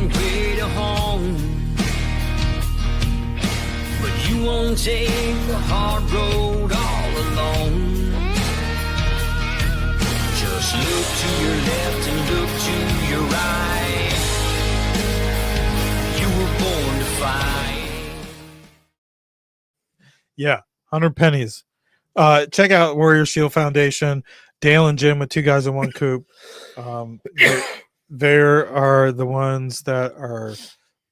way to home, but you won't take the hard road all alone. Just look to your left and look to your right. You were born to fight. Yeah, 100 pennies. Check out Warrior Shield Foundation. Dale and Jim with Two Guys in One Coop. They are the ones that are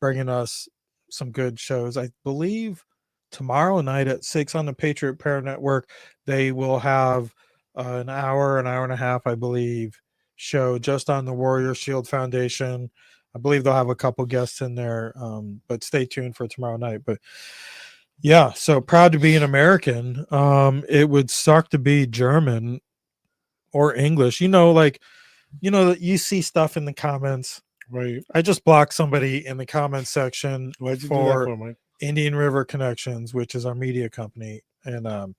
bringing us some good shows. I believe tomorrow night at 6 on the Patriot Prayer Network, they will have an hour and a half, I believe, show just on the Warrior Shield Foundation. I believe they'll have a couple guests in there, but stay tuned for tomorrow night. But yeah, so proud to be an American. It would suck to be German or English. You see stuff in the comments. Right. I just blocked somebody in the comments section Why'd you do that for, Mike? Indian River Connections, which is our media company. And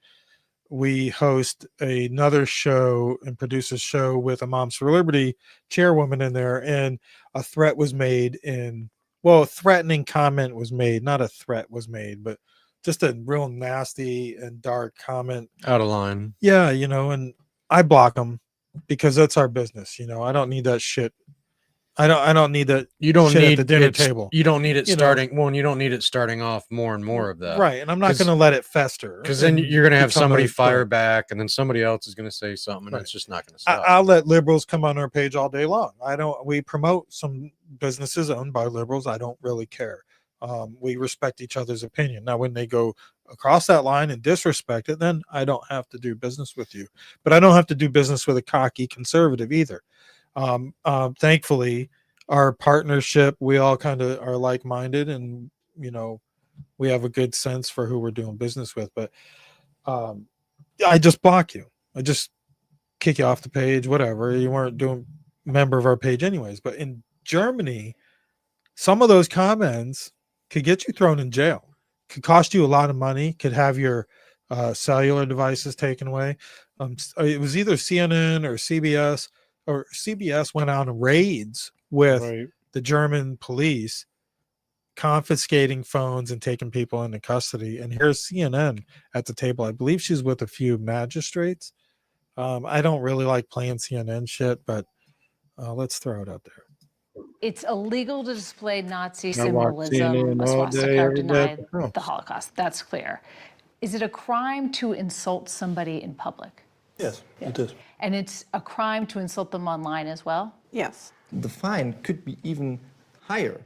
we host another show and produce a show with a Moms for Liberty chairwoman in there. And a threat was made a threatening comment was made. Not a threat was made, but just a real nasty and dark comment. Out of line. Yeah, and I block them because that's our business. I don't need that shit. I don't need that. You don't shit need at the dinner table. You don't need it starting. Well, you don't need it starting off more and more of that. Right. And I'm not going to let it fester. Because then you're going to have become somebody a fire threat. back, and then somebody else is going to say something, and Right. it's just not going to stop. I'll let liberals come on our page all day long. We promote some businesses owned by liberals. I don't really care. We respect each other's opinion. Now, when they go across that line and disrespect it, then I don't have to do business with you. But I don't have to do business with a cocky conservative either. Thankfully, our partnership, we all kind of are like-minded, and we have a good sense for who we're doing business with. But I just block you. I just kick you off the page, whatever. You weren't doing member of our page anyways. But in Germany, some of those comments could get you thrown in jail, could cost you a lot of money, could have your cellular devices taken away. It was either CNN or CBS went on raids with the German police, confiscating phones and taking people into custody. And here's CNN at the table. I believe she's with a few magistrates. I don't really like playing CNN shit, but let's throw it out there. It's illegal to display Nazi I watch CNN symbolism, a all day, swastika, or every day deny at the house. the Holocaust. That's clear. Is it a crime to insult somebody in public? Yes, it is. And it's a crime to insult them online as well? Yes. The fine could be even higher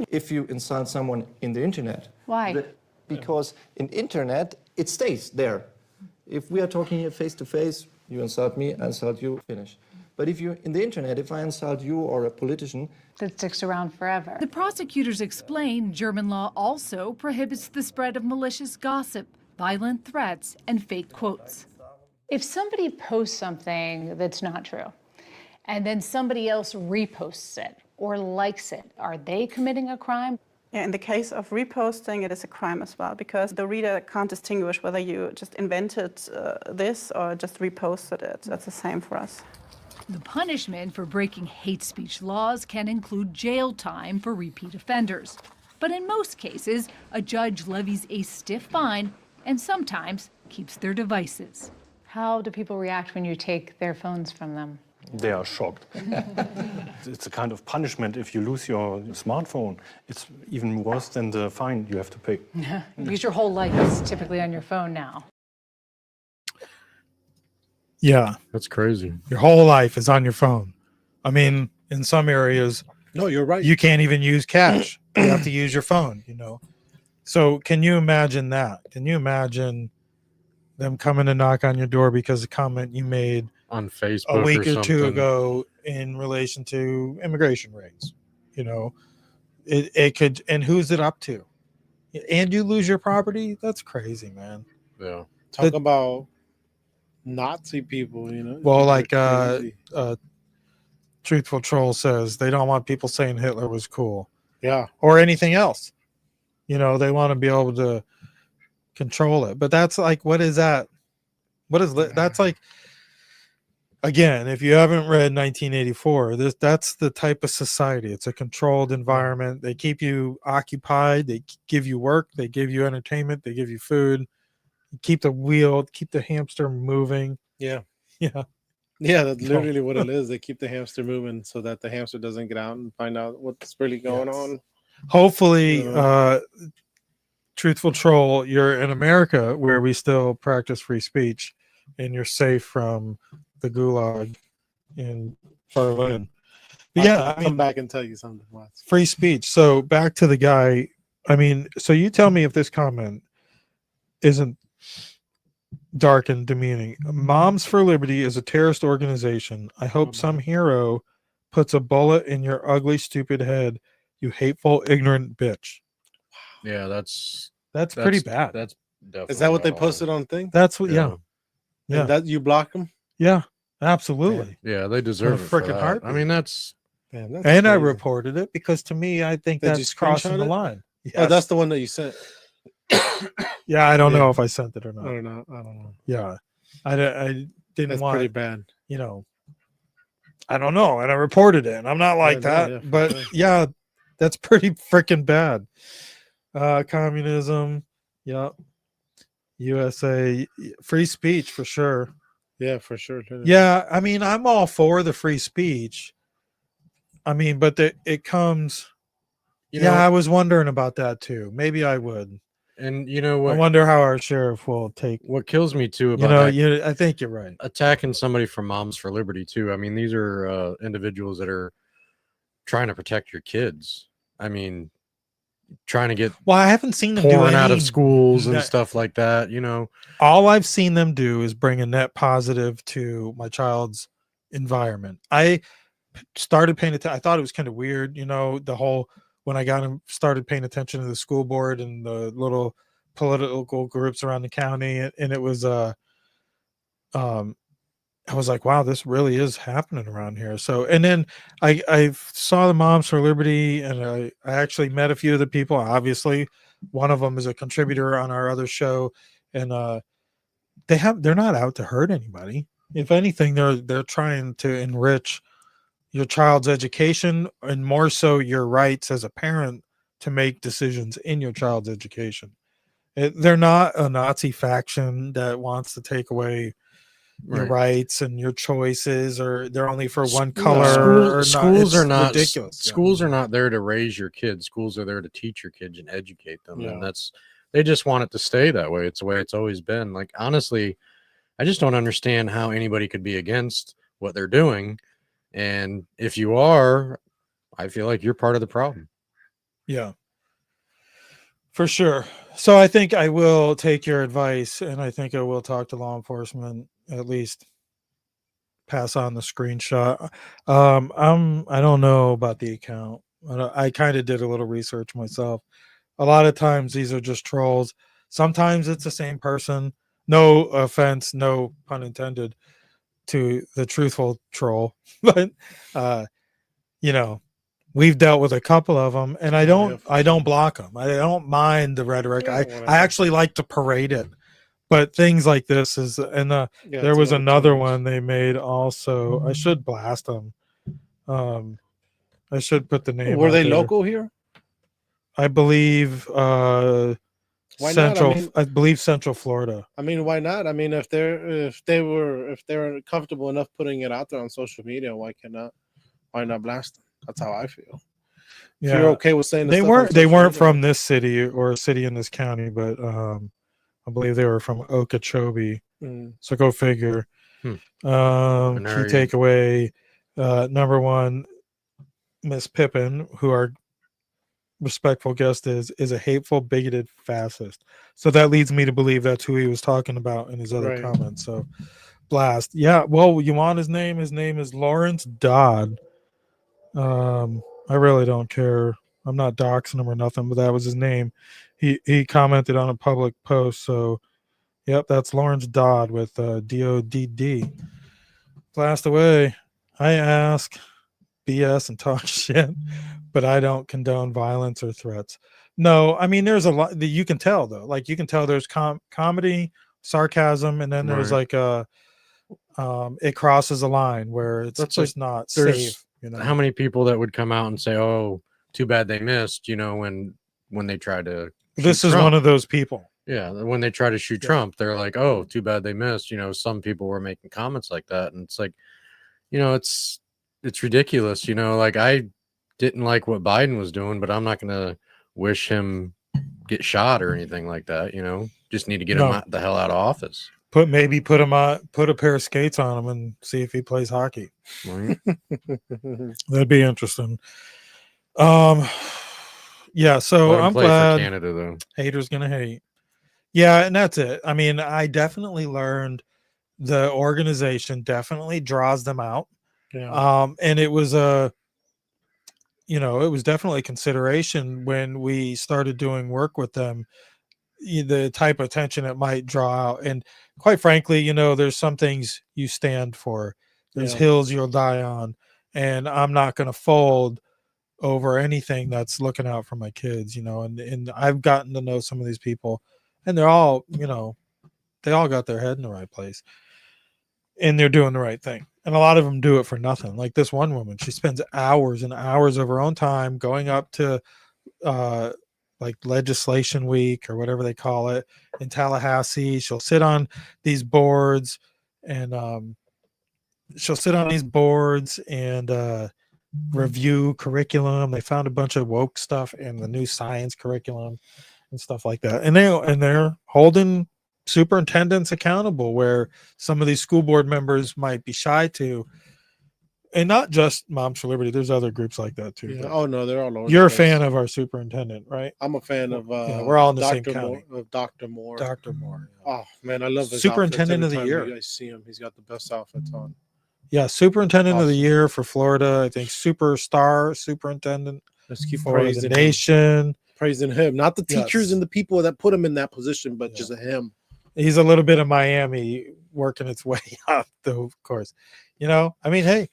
if you insult someone in the internet. Why? Because in internet, it stays there. If we are talking here face to face, you insult me, I insult you, finish. But if you in the internet, if I insult you or a politician, that sticks around forever. The prosecutors explain German law also prohibits the spread of malicious gossip, violent threats, and fake quotes. If somebody posts something that's not true, and then somebody else reposts it or likes it, are they committing a crime? Yeah, in the case of reposting, it is a crime as well, because the reader can't distinguish whether you just invented this or just reposted it. That's the same for us. The punishment for breaking hate speech laws can include jail time for repeat offenders. But in most cases, a judge levies a stiff fine and sometimes keeps their devices. How do people react when you take their phones from them? They are shocked. It's a kind of punishment if you lose your smartphone. It's even worse than the fine you have to pay. Because your whole life is typically on your phone now. Yeah. That's crazy. Your whole life is on your phone. I mean, in some areas, no, you're right. You can't even use cash. You have to use your phone, So can you imagine that? Can you imagine them coming to knock on your door because of a comment you made on Facebook a week or two something ago in relation to immigration raids? It could, and who's it up to? And you lose your property? That's crazy, man. Yeah. Talk about Nazi people, Well, like Truthful Troll says, they don't want people saying Hitler was cool. Yeah. Or anything else. They want to be able to control it. But that's like, what is that? That's like, again, if you haven't read 1984, that's the type of society. It's a controlled environment. They keep you occupied. They give you work. They give you entertainment. They give you food. Keep the hamster moving. Yeah. Yeah. Yeah, that's literally what it is. They keep the hamster moving so that the hamster doesn't get out and find out what's really going on. Hopefully, Truthful Troll, you're in America where we still practice free speech and you're safe from the gulag in Berlin. Yeah, I'll come back and tell you something. Watts. free speech. So back to the guy. I mean, so you tell me if this comment isn't dark and demeaning. Moms for Liberty is a terrorist organization. I hope some hero puts a bullet in your ugly, stupid head, you hateful, ignorant bitch. Yeah, that's pretty bad. That's definitely Is that what they wrong. posted on thing? That's what. Yeah. Yeah. And that you block them? Yeah. Absolutely. Yeah, they deserve In a it for frickin' that. heartbeat. I mean, that's Damn, that's And I crazy. reported it because to me, I think Did you that's crossing screenshot the it? line. Oh, that's the one that you sent. Yeah, I don't Yeah. know if I sent it or not. I don't know. Yeah, I didn't That's want. pretty bad. You know, I don't know, and I reported it. And I'm not like Yeah, that, yeah, for but sure. yeah, that's pretty freaking bad. Communism, yeah, USA, free speech for sure. Yeah, for sure. Yeah, I mean, I'm all for the free speech. I mean, but it comes. You Yeah, know- I was wondering about that too. Maybe I would. and you know I what? wonder how our sheriff will take. What kills me too You about know, that, I think you're right. attacking somebody from Moms for Liberty too. I mean, these are individuals that are trying to protect your kids. I mean, trying to get Well, I haven't seen them do porn out of any- schools and that- stuff like that. You know, All I've seen them do is bring a net positive to my child's environment. I started paying attention. I thought it was kind of weird, you know, the whole when I got him started paying attention to the school board and the little political groups around the county, and it was I was like, wow, this really is happening around here. So, and then I saw the Moms for Liberty, and I actually met a few of the people. Obviously, one of them is a contributor on our other show, and they're not out to hurt anybody. If anything, they're trying to enrich your child's education and more so your rights as a parent to make decisions in your child's education. They're not a Nazi faction that wants to take away your Right. rights and your choices, or they're only for one School- color. Or schools It's are not ridiculous. Yeah. Schools are not there to raise your kids. Schools are there to teach your kids and educate them, Yeah. and they just want it to stay that way. It's the way it's always been. Like, honestly, I just don't understand how anybody could be against what they're doing. And if you are, I feel like you're part of the problem. Yeah, for sure. So I think I will take your advice, and I think I will talk to law enforcement, at least pass on the screenshot. I don't know about the account. I kind of did a little research myself. A lot of times these are just trolls. Sometimes it's the same person. No offense, no pun intended to the truthful troll, but you know, we've dealt with a couple of them, and I don't block them. I don't mind the rhetoric. Yeah, I whatever. actually like to parade it, but things like this is, and Yeah, there it's was a little another too much. one they made also. I should blast them. I should put the name. Were out they there. local here? I believe Why not? Central. I mean- I believe Central Florida. I mean, why not? I mean, if they're comfortable enough putting it out there on social media, why not blast them? That's how I feel. If you're okay with saying the they stuff on weren't. They social weren't media- from this city or a city in this county, but I believe they were from Okeechobee. Mm. So go figure. Hmm. Key area. takeaway. Number one, Miss Pippin, who our respectful guest is a hateful, bigoted fascist. So that leads me to believe that's who he was talking about in his other Right. comments. So blast. Yeah, well, you want his name? His name is Lawrence Dodd. I really don't care. I'm not doxing him or nothing, but that was his name. He commented on a public post. So yep, that's Lawrence Dodd with DODD. Blast away. I ask BS and talk shit, but I don't condone violence or threats. No, I mean, there's a lot that you can tell though. Like you can tell there's comedy, sarcasm, and then there's Right. like it crosses a line where it's That's just like- not there's safe. You know, How many people that would come out and say, "Oh, too bad they missed," you know, when they tried to this shoot is Trump. one of those people. Yeah, when they try to shoot Yeah. Trump, they're like, "Oh, too bad they missed." You know, some people were making comments like that, and it's like, you know, it's ridiculous. You know, like I didn't like what Biden was doing, but I'm not gonna wish him get shot or anything like that. You know, just need to get him No. the hell out of office. Put a pair of skates on him and see if he plays hockey. Right. That'd be interesting. Yeah, so Let him I'm play glad for Canada though. haters gonna hate. Yeah, and that's it. I mean, I definitely learned the organization definitely draws them out. Yeah. And it was it was definitely a consideration when we started doing work with them, the type of attention it might draw out. And quite frankly, there's some things you stand for. There's hills you'll die on, and I'm not going to fold over anything that's looking out for my kids, and I've gotten to know some of these people, and they're all, they all got their head in the right place, and they're doing the right thing. And a lot of them do it for nothing. Like this one woman, she spends hours and hours of her own time going up to like legislation week or whatever they call it in Tallahassee. She'll sit on these boards and review curriculum. They found a bunch of woke stuff in the new science curriculum and stuff like that. And they're holding superintendents accountable, where some of these school board members might be shy to. And not just Moms for Liberty. There's other groups like that too. Yeah. Oh no, they're all over. You're a fan of our superintendent, right? I'm a fan of. We're all in the same county. Dr. Moore. Dr. Moore. Oh man, I love his Superintendent outfits. of the Every time year. You guys see him. He's got the best outfits on. Yeah, superintendent of the year for Florida. I think superstar superintendent. Let's keep for praising the nation. Praising him, not the teachers Yes. and the people that put him in that position, but just him. He's a little bit of Miami working its way out, though. Of course, I mean, hey,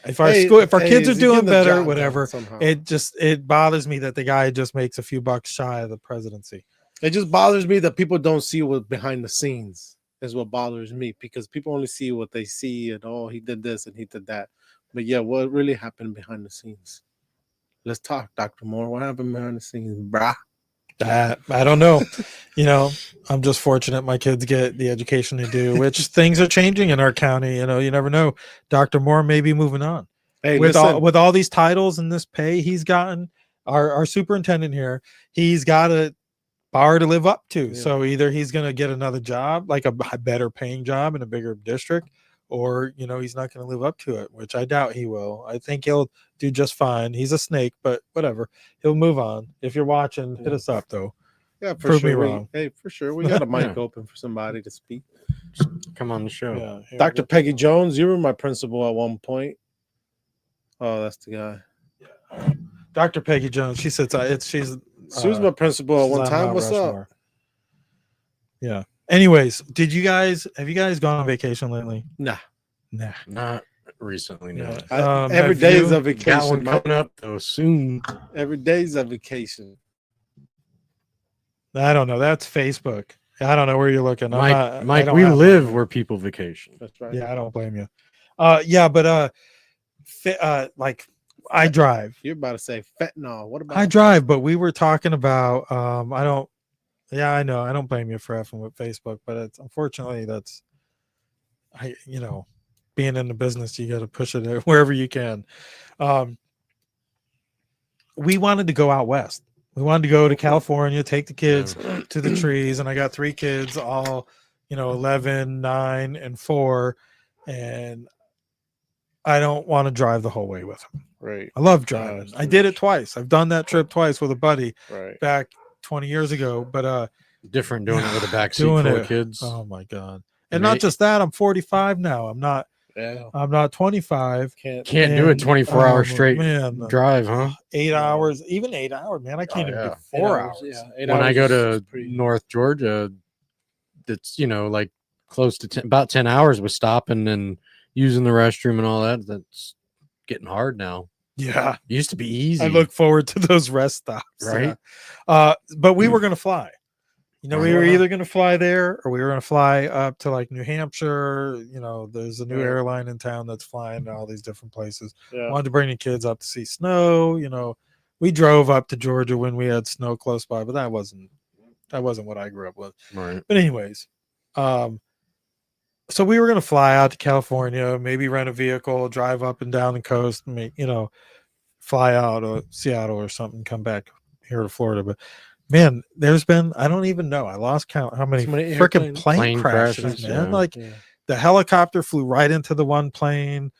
if our kids are doing better, whatever, it bothers me that the guy just makes a few bucks shy of the presidency. It just bothers me that people don't see what behind the scenes is what bothers me, because people only see what they see and he did this and he did that. But yeah, what really happened behind the scenes? Let's talk, Dr. Moore. What happened behind the scenes, brah? That I don't know. I'm just fortunate my kids get the education they do, which things are changing in our county. You never know. Dr. Moore may be moving on. Hey, with all these titles and this pay he's gotten, our superintendent here, he's got a bar to live up to. Yeah. So either he's going to get another job, like a better paying job in a bigger district, or he's not going to live up to it, which I doubt he will. I think he'll do just fine. He's a snake, but whatever. He'll move on. If you're watching, hit us up though. Yeah, for Prove sure. me wrong. Hey, for sure. We got a mic open for somebody to speak. Just come on the show. Yeah, Dr. Peggy Jones, you were my principal at one point. Oh, that's the guy. Dr. Peggy Jones. She sits. She was my principal at one on time. Mount What's Rushmore. up? Yeah. Anyways, have you guys gone on vacation lately? Nah. Not recently. No. Every day is a Got vacation. one coming up though soon. Every day is a vacation. I don't know. That's Facebook. I don't know where you're looking. Mike, we live where people vacation. That's right. Yeah, I don't blame you. Like I drive. You're about to say fentanyl. What about I drive, but we were talking about I don't. Yeah, I know. I don't blame you for effing with Facebook, but it's unfortunately being in the business, you got to push it wherever you can. We wanted to go out west. We wanted to go to California, take the kids to the trees, and I got 3 kids, all 11, 9, and 4, and I don't want to drive the whole way with them. Right. I love driving. I did it twice. I've done that trip twice with a buddy back 20 years ago, but different doing it with a backseat doing full it. of kids. Oh my god! And not just that, I'm 45 now. I'm not 25. Can't do a 24-hour straight drive, huh? 8 hours, even 8 hours, man. I can't even do 4 hours. Yeah, when I go to North Georgia, it's like close to about 10 hours with stopping and using the restroom and all that. That's getting hard now. Yeah, it used to be easy. I look forward to those rest stops, right? But we were going to fly. We were either going to fly there or we were going to fly up to like New Hampshire. There's a new airline in town that's flying to all these different places. Wanted to bring the kids up to see snow. We drove up to Georgia when we had snow close by, but that wasn't what I grew up with. Right. But anyways, so we were going to fly out to California, maybe rent a vehicle, drive up and down the coast, fly out of Seattle or something, come back here to Florida. But man, there's been, I don't even know, I lost count how many So many freaking airplane- plane crashes, man. yeah. Like Yeah. the helicopter flew right into the one plane.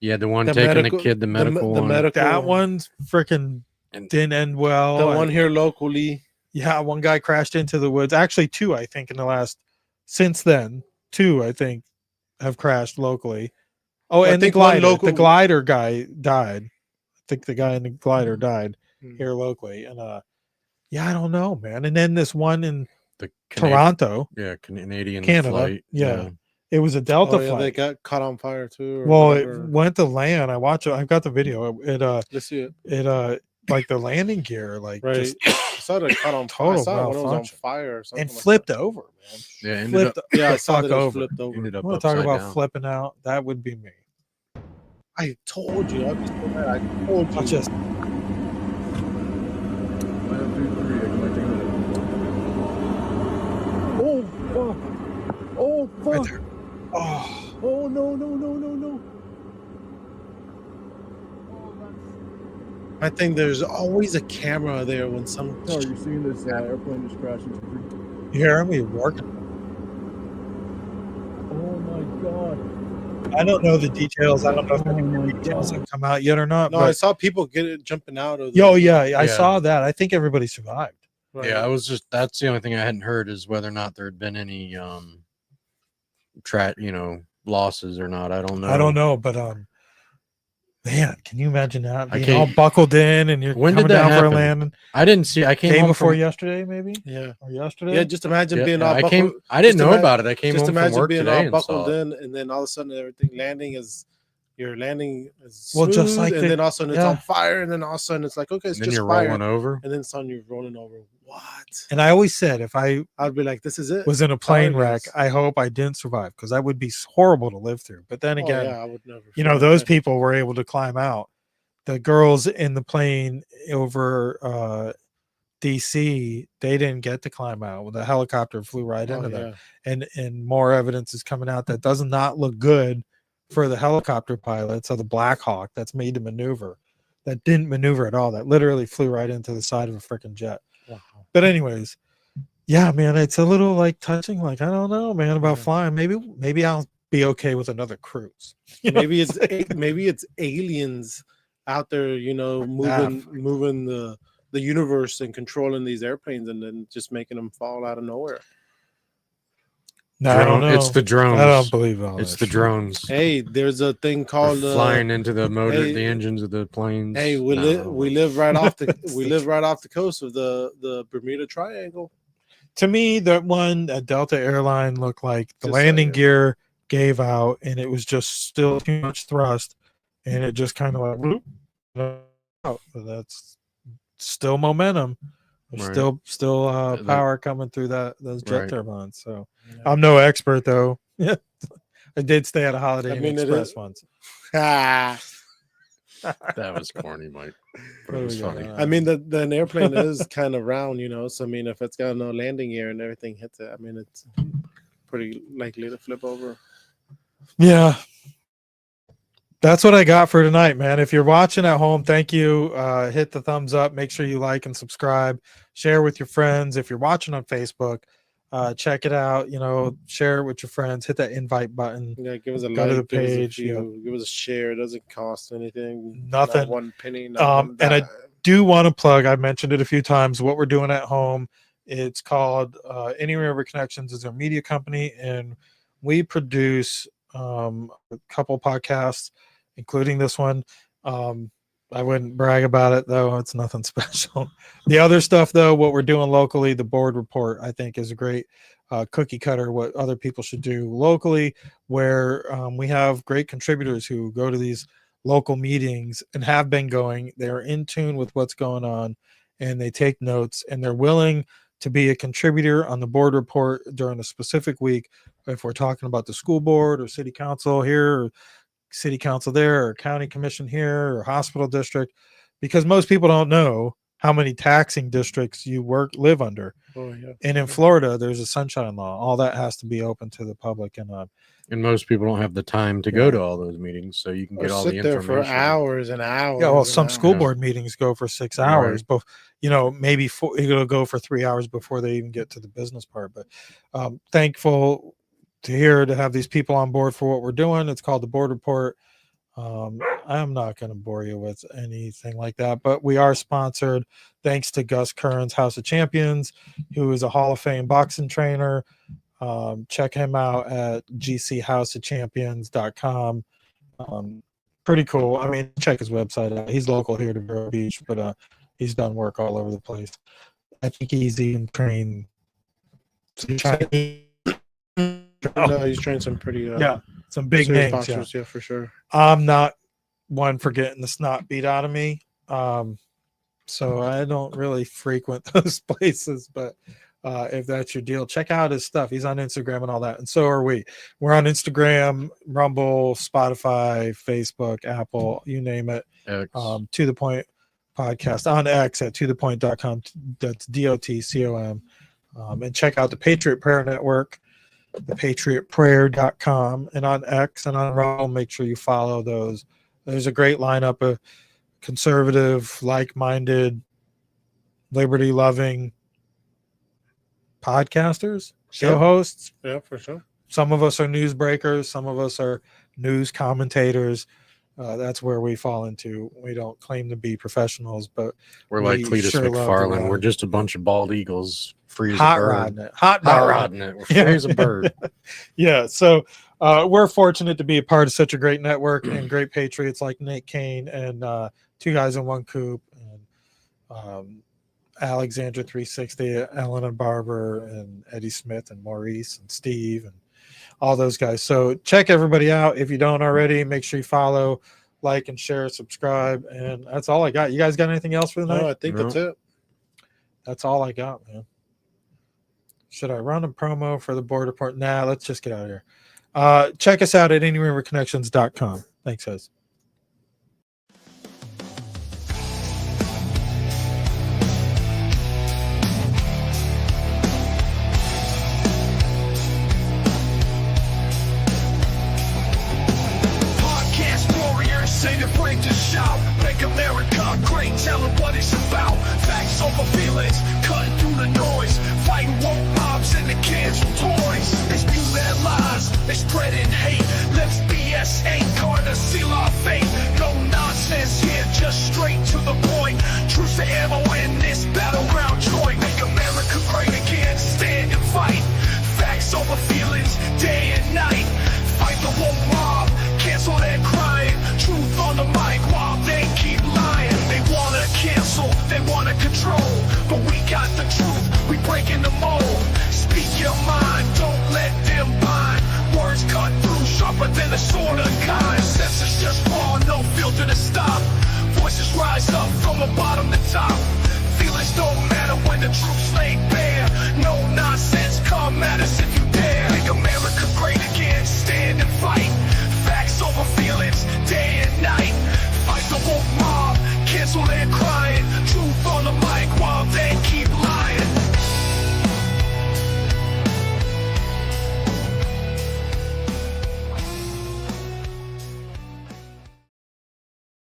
Yeah, the one The taking medical- the kid, the the medical one. medical- That one's freaking didn't end well. The one here locally. Yeah, one guy crashed into the woods. Actually, two, I think, in the last, since then, two, I think, have crashed locally. Oh, Well, I and the think one glider. local- The glider guy died. I think the guy in the glider died Hmm. here locally. And yeah, I don't know, man. And then this one in The Toronto. Yeah, Canadian Canada. flight. Yeah. It was a Delta Oh, yeah, flight. they got caught on fire too. Or Well, whatever. it went to land. I watched it. I've got the video. Let's see it. It like the landing gear, like Right. just I saw it caught on fire. I total saw it when it was on malfunction. fire or something. And like flipped over, man. Yeah, ended Flipped, up, Yeah, I the saw fuck that it was over. flipped over. ended up You want to talk upside about down. flipping out? That would be me. I told you. I'd be so mad. I told you. I'll just Oh fuck! Oh right fuck! there. Oh, Oh no no no no no! I think there's always a camera there when some. No, you're seeing this airplane just crash into you hear him? He's working. Oh my god! I don't know the details. I don't know if Oh any my details god! have come out yet or not. No, I But saw people jumping out of. yo, yeah, I Yeah. saw that. I think everybody survived. Right. Yeah, I was just, that's the only thing I hadn't heard is whether or not there had been any losses or not. I don't know. I don't know, but man, can you imagine that I being all can't- buckled in and you're When coming did that down for a happen? landing? I didn't see. I came Day home before from, yesterday, maybe, Yeah. or yesterday. Yeah, just imagine Yeah, being yeah, all I buckled. came. I didn't just know ima- about it. I came Just home from imagine work being today all and buckled saw it. in, and then all of a sudden everything landing is. Your landing is Well, just smooth, like and the- then all of a sudden it's yeah. on fire, and then all of a sudden it's like, okay, it's And then just you're fire, rolling over. and then suddenly you're rolling over. What? And I always said if I I'd be like, this is it. was in a plane How it wreck, is. I hope I didn't survive because that would be horrible to live through. But then Oh, again, yeah, I would never. you know, feel those like that. people were able to climb out. The girls in the plane over DC, they didn't get to climb out. Well, the helicopter flew right Oh, into them. yeah. And more evidence is coming out that does not look good for the helicopter pilots of the Black Hawk that's made to maneuver. That didn't maneuver at all. That literally flew right into the side of a freaking jet. Wow. But anyways, yeah, man, it's a little like touching. Like, I don't know, man, about Yeah. flying. Maybe I'll be okay with another cruise. You know? Maybe it's aliens out there, you know, moving the universe and controlling these airplanes, and then just making them fall out of nowhere. No, I don't know. It's the drones. I don't believe all It's that the shit. drones. Hey, there's a thing They're called flying into the motor, hey, the engines of the planes. Hey, we No. live right off the coast of the Bermuda Triangle. To me, that one at Delta Airline looked like the Just landing saying. gear gave out, and it was just still too much thrust, and it just kind of like whoop, out. But that's still momentum. There's Right. still That- power coming through those jet Right. turbines. So I'm no expert though. I did stay at a Holiday I Inn mean, it Express is- once. Ah, That was corny, Mike. But What it do was we got? funny. I mean, the airplane is kind of round, you know. So I mean, if it's got no landing gear and everything hits it, I mean, it's pretty likely to flip over. Yeah. That's what I got for tonight, man. If you're watching at home, thank you. Hit the thumbs up. Make sure you like and subscribe. Share with your friends. If you're watching on Facebook, check it out. You know, share it with your friends. Hit that invite button. Yeah, give us a Go like, to the give us a page, view, give us a share. It doesn't cost anything. Nothing. Not one penny. Not one And I dime. do want to plug, I've mentioned it a few times, what we're doing at home. It's called Any River Connections is our media company, and we produce a couple podcasts, including this one. I wouldn't brag about it though. It's nothing special. The other stuff though, what we're doing locally, the board report, I think is a great cookie cutter, what other people should do locally, where we have great contributors who go to these local meetings and have been going. They're in tune with what's going on, and they take notes, and they're willing to be a contributor on the board report during a specific week. If we're talking about the school board or city council here, or city council there, or county commission here, or hospital district, because most people don't know how many taxing districts you live under. Oh, yeah. And in Florida, there's a sunshine law. All that has to be open to the public. And And most people don't have the time to go to all those meetings, so you can get all the sit there information. for hours and hours. Yeah, well, and some school hours. board meetings go for 6 hours, but maybe it'll go for 3 hours before they even get to the business part. But thankful to have these people on board for what we're doing. It's called the Board Report. I'm not going to bore you with anything like that, but we are sponsored thanks to Gus Curran's House of Champions, who is a Hall of Fame boxing trainer. Check him out at gchouseofchampions.com. Pretty cool. I mean, check his website out. He's local here to Vero Beach, but he's done work all over the place. I think he's even trained Chinese. No, he's trained some pretty some big serious names. boxers, yeah, for sure. I'm not one for getting the snot beat out of me, so I don't really frequent those places. But if that's your deal, check out his stuff. He's on Instagram and all that, and so are we. We're on Instagram, Rumble, Spotify, Facebook, Apple, you name it. X. To the Point Podcast on X at tothepoint.com. That's DOTCOM. And check out the Patriot Prayer Network, thepatriotprayer.com, and on X and on Rumble. Make sure you follow those. There's a great lineup of conservative, like-minded, liberty-loving podcasters, show hosts. Yeah, for sure. Some of us are newsbreakers. Some of us are news commentators. That's where we fall into. We don't claim to be professionals, but we're like Cletus McFarland. We're just a bunch of bald eagles, free as a bird. Hot rodding it. We're free as a bird. Yeah. So we're fortunate to be a part of such a great network and great patriots like Nate Kane and Two Guys in One Coop and Alexandra 360, Ellen and Barber and Eddie Smith and Maurice and Steve and all those guys. So check everybody out. If you don't already, make sure you follow, like, and share, subscribe. And that's all I got. You guys got anything else for the night? No, I think that's it. That's all I got, man. Should I run a promo for the Board Report? Nah, let's just get out of here. Check us out at anyriverconnections.com. Thanks, guys. Say the brave to shout, make America great, tell them what it's about. Facts over feelings, cutting through the noise, fighting woke mobs and the kids with toys. They spew their lies, they spreading hate. Lips BS ain't gonna seal our fate. No nonsense here, just straight to the point. Truce to ammo in this battleground joint. Make America great again, stand and fight. Facts over feelings, day and night. Fight the woke mob, cancel their crime. Truth on the mic while they keep lying. They wanna cancel, they wanna control, but we got the truth, we breaking the mold. Speak your mind, don't let them bind. Words cut through, sharper than a sword of kind. Senses just raw, no filter to stop. Voices rise up from the bottom to top. Feelings don't matter when the truth's laid back.